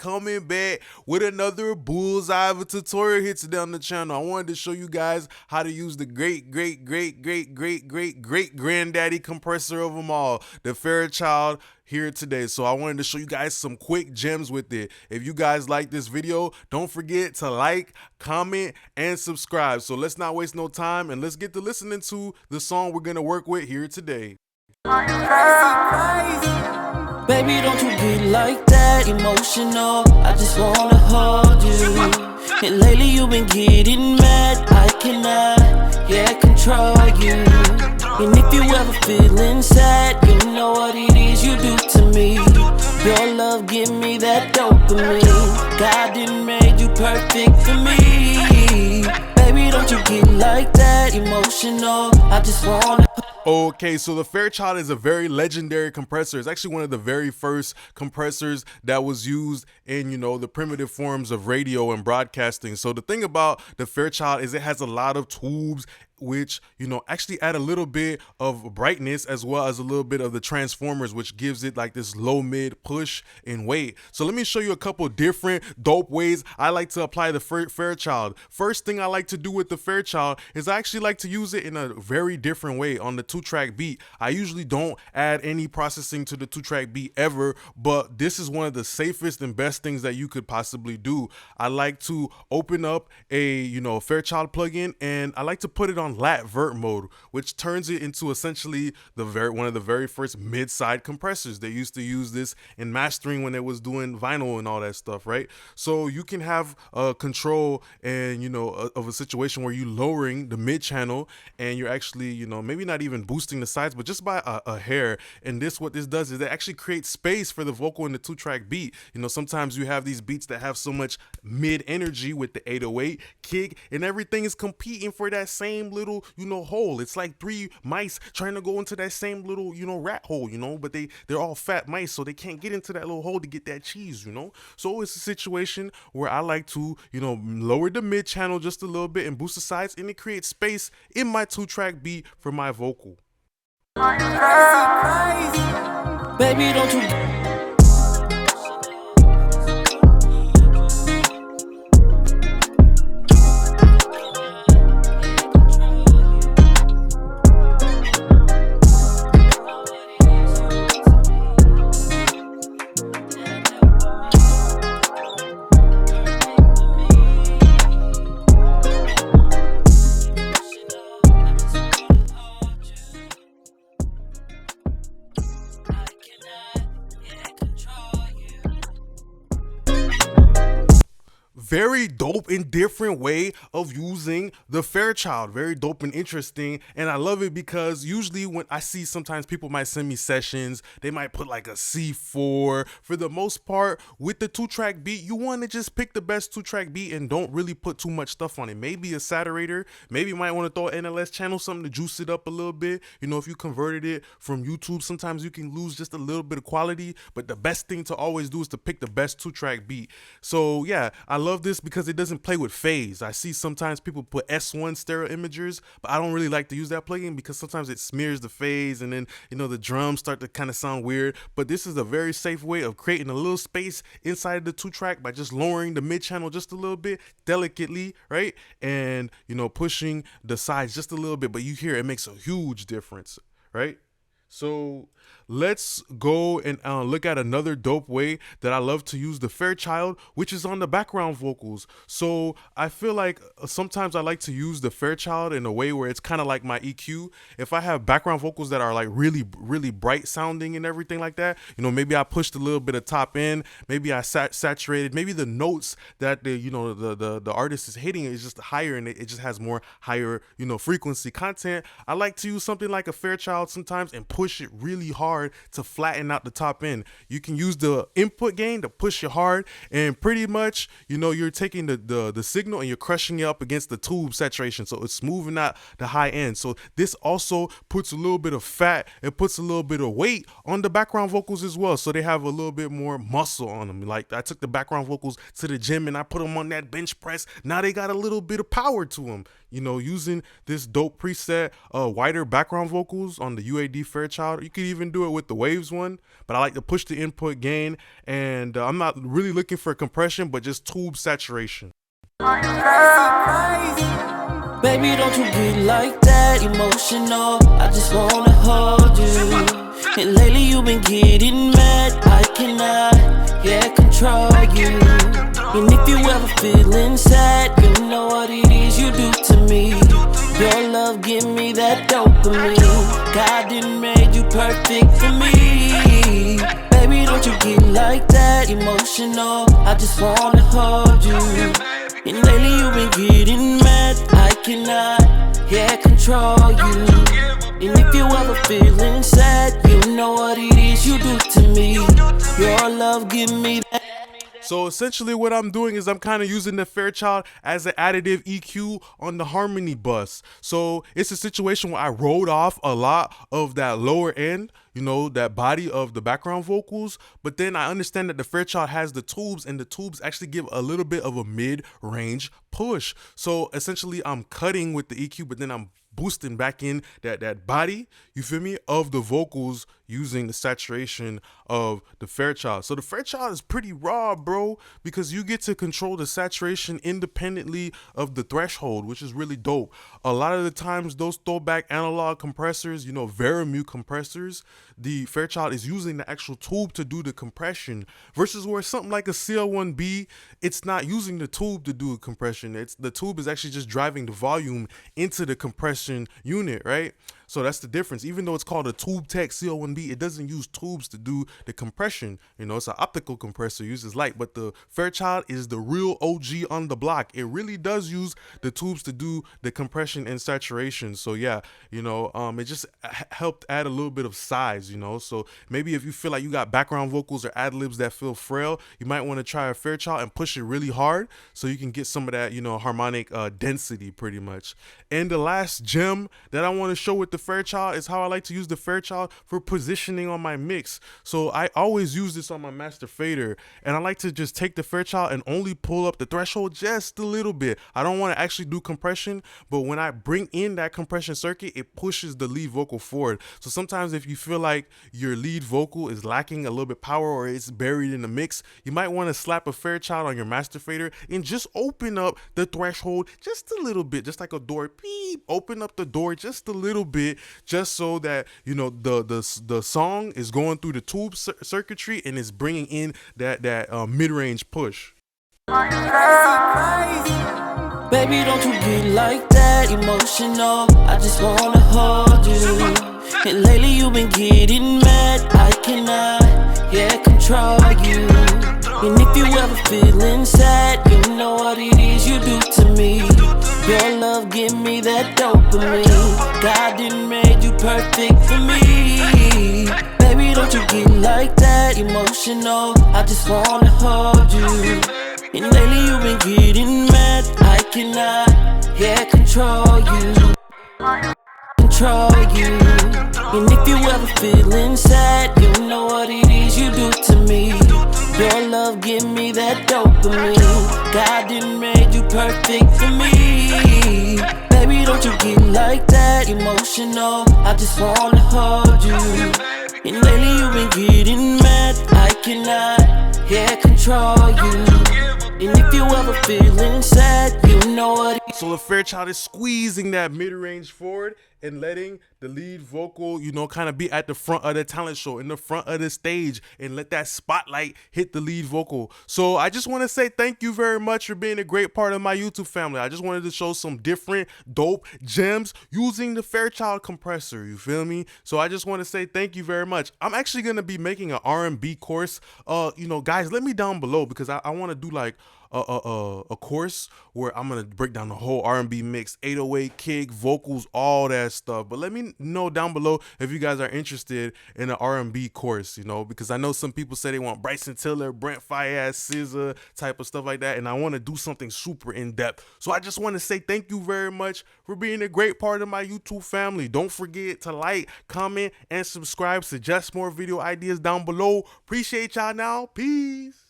coming back with another bullseye of a tutorial here today on the channel. I wanted to show you guys how to use the great granddaddy compressor of them all, the Fairchild, here today. So I wanted to show you guys some quick gems with it. If you guys like this video, don't forget to like, comment, and subscribe. So let's not waste no time and let's get to listening to the song we're gonna work with here today. Baby, don't you get like that emotional. I just wanna hold you. And lately you've been getting mad. I cannot, control you. And if you ever feeling sad, you know what it is you do to me. Your love give me that dopamine. God didn't make you perfect for me. Baby, don't you get like that emotional. I just wanna. Okay, so the Fairchild is a very legendary compressor. It's actually one of the very first compressors that was used in, the primitive forms of radio and broadcasting. So the thing about the Fairchild is it has a lot of tubes which, actually add a little bit of brightness as well as a little bit of the transformers, which gives it like this low mid push in weight. So let me show you a couple different dope ways I like to apply the Fairchild. First thing I like to do with the Fairchild is I actually like to use it in a very different way on the 2-track beat. I usually don't add any processing to the 2-track beat ever, but this is one of the safest and best things that you could possibly do. I like to open up a, Fairchild plugin and I like to put it on lat vert mode, which turns it into essentially one of the very first mid-side compressors. They used to use this in mastering when they was doing vinyl and all that stuff, right? So you can have control and of a situation where you lowering the mid channel and you're actually maybe not even boosting the sides, but just by a hair. And what this does is it actually creates space for the vocal in the 2-track beat. Sometimes you have these beats that have so much mid energy with the 808 kick and everything is competing for that same little hole. It's like 3 mice trying to go into that same little rat hole, but they're all fat mice, so they can't get into that little hole to get that cheese. So it's a situation where I like to lower the mid channel just a little bit and boost the sides, and it creates space in my 2-track beat for my vocal. Baby, don't you very dope and different way of using the Fairchild. Very dope and interesting, and I love it because usually when I see sometimes people might send me sessions, they might put like a C4. For the most part with the 2-track beat, you want to just pick the best 2-track beat and don't really put too much stuff on it. Maybe a saturator, maybe you might want to throw an NLS channel, something to juice it up a little bit. If you converted it from YouTube, sometimes you can lose just a little bit of quality, but the best thing to always do is to pick the best 2-track beat. So yeah, I love this because it doesn't play with phase. I see sometimes people put S1 stereo imagers, but I don't really like to use that plugin because sometimes it smears the phase and then the drums start to kind of sound weird. But this is a very safe way of creating a little space inside of the 2-track by just lowering the mid channel just a little bit delicately, right? And pushing the sides just a little bit, but you hear it makes a huge difference, right? So let's go and look at another dope way that I love to use the Fairchild, which is on the background vocals. So I feel like sometimes I like to use the Fairchild in a way where it's kind of like my EQ. If I have background vocals that are like really bright sounding and everything like that, maybe I pushed a little bit of top end, maybe I saturated, maybe the notes that the artist is hitting is just higher and it just has more higher frequency content. I like to use something like a Fairchild sometimes and push it really hard to flatten out the top end. You can use the input gain to push it hard, and pretty much you're taking the signal and you're crushing it up against the tube saturation, so it's smoothing out the high end. So this also puts a little bit of fat, it puts a little bit of weight on the background vocals as well, so they have a little bit more muscle on them. Like I took the background vocals to the gym and I put them on that bench press. Now they got a little bit of power to them. Using this dope preset, wider background vocals on the UAD Fairchild Fairchild. You could even do it with the Waves one, but I like to push the input gain, and I'm not really looking for compression, but just tube saturation. Baby, don't you be like that, emotional. I just wanna hold you. And lately you've been getting mad. I cannot, control you. And if you ever feeling sad, you know what it is you do to me. Your love give me that dopamine. God didn't make you perfect for me. Baby, don't you get like that, emotional. I just wanna hold you. And lately you've been getting mad. I cannot, control you. And if you ever feeling sad, you know what it is you do to me. Your love give me that. So essentially what I'm doing is I'm kind of using the Fairchild as an additive EQ on the harmony bus. So it's a situation where I rolled off a lot of that lower end, you know, that body of the background vocals, but then I understand that the Fairchild has the tubes, and the tubes actually give a little bit of a mid-range push. So essentially I'm cutting with the EQ, but then I'm boosting back in that body, you feel me, of the vocals using the saturation of the Fairchild. So the Fairchild is pretty raw, bro, because you get to control the saturation independently of the threshold, which is really dope. A lot of the times those throwback analog compressors, you know, Veramute compressors, the Fairchild is using the actual tube to do the compression, versus where something like a CL1B, it's not using the tube to do a compression. It's the tube is actually just driving the volume into the compression unit, right? So that's the difference. Even though it's called a Tube Tech CL1B, it doesn't use tubes to do the compression. You know, it's an optical compressor, uses light, but the Fairchild is the real OG on the block. It really does use the tubes to do the compression and saturation. So yeah, you know, it just helped add a little bit of size, you know. So maybe if you feel like you got background vocals or ad-libs that feel frail, you might want to try a Fairchild and push it really hard so you can get some of that, you know, harmonic density pretty much. And the last gem that I want to show with the Fairchild is how I like to use the Fairchild for positioning on my mix. So I always use this on my master fader, and I like to just take the Fairchild and only pull up the threshold just a little bit. I don't want to actually do compression, but when I bring in that compression circuit, it pushes the lead vocal forward. So sometimes if you feel like your lead vocal is lacking a little bit power or it's buried in the mix, you might want to slap a Fairchild on your master fader and just open up the threshold just a little bit, just like a door. Beep, open up the door just a little bit, just so that, you know, the song is going through the tube circuitry and is bringing in that mid-range push. Baby, don't you be like that, emotional. I just wanna hold you. And lately you've been getting mad. I cannot, control you. And if you ever feeling sad, you know what it is you do to me. Your love give me that dopamine. God didn't make you perfect for me. Baby, don't you get like that, emotional. I just wanna hold you. And lately you've been getting mad. I cannot, control you. Control you. And if you ever feeling sad, you know what it is you do to me. Your love give me that dopamine. God didn't make you perfect for me. Baby, don't you get like that, emotional. I just wanna hold you. And lately you've been getting mad. I cannot, control you. And if you ever feeling sad, you know what. So the Fairchild is squeezing that mid-range forward and letting the lead vocal, you know, kind of be at the front of the talent show, in the front of the stage, and let that spotlight hit the lead vocal. So I just want to say thank you very much for being a great part of my YouTube family. I just wanted to show some different dope gems using the Fairchild compressor, you feel me? So I just want to say thank you very much. I'm actually going to be making an R&B course. You know, guys, let me down below, because I want to do like a course where I'm gonna break down the whole R&B mix, 808 kick, vocals, all that stuff. But let me know down below if you guys are interested in an R&B course, you know, because I know some people say they want Bryson Tiller, Brent Faiyaz, SZA type of stuff like that, and I want to do something super in depth. So I just want to say thank you very much for being a great part of my YouTube family. Don't forget to like, comment, and subscribe. Suggest more video ideas down below. Appreciate y'all now. Peace.